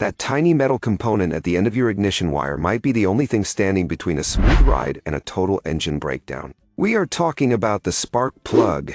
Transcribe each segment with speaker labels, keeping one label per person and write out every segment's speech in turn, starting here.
Speaker 1: That tiny metal component at the end of your ignition wire might be the only thing standing between a smooth ride and a total engine breakdown. We are talking about the spark plug,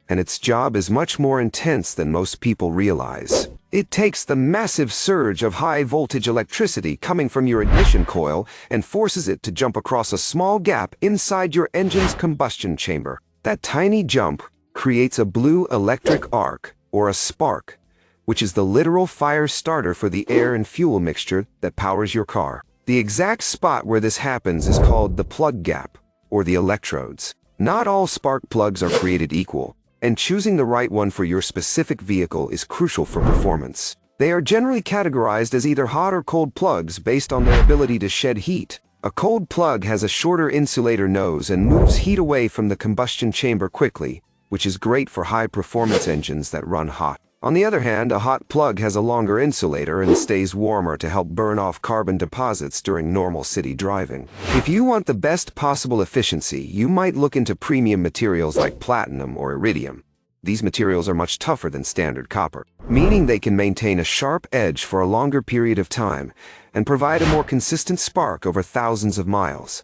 Speaker 1: and its job is much more intense than most people realize. It takes the massive surge of high-voltage electricity coming from your ignition coil and forces it to jump across a small gap inside your engine's combustion chamber. That tiny jump creates a blue electric arc, or a spark, which is the literal fire starter for the air and fuel mixture that powers your car. The exact spot where this happens is called the plug gap, or the electrodes. Not all spark plugs are created equal, and choosing the right one for your specific vehicle is crucial for performance. They are generally categorized as either hot or cold plugs based on their ability to shed heat. A cold plug has a shorter insulator nose and moves heat away from the combustion chamber quickly, which is great for high-performance engines that run hot. On the other hand, a hot plug has a longer insulator and stays warmer to help burn off carbon deposits during normal city driving. If you want the best possible efficiency, you might look into premium materials like platinum or iridium. These materials are much tougher than standard copper, meaning they can maintain a sharp edge for a longer period of time and provide a more consistent spark over thousands of miles.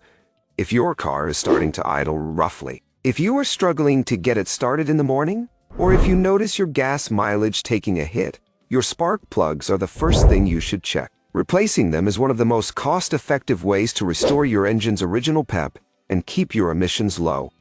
Speaker 1: If your car is starting to idle roughly, if you are struggling to get it started in the morning, or if you notice your gas mileage taking a hit, your spark plugs are the first thing you should check. Replacing them is one of the most cost-effective ways to restore your engine's original pep and keep your emissions low.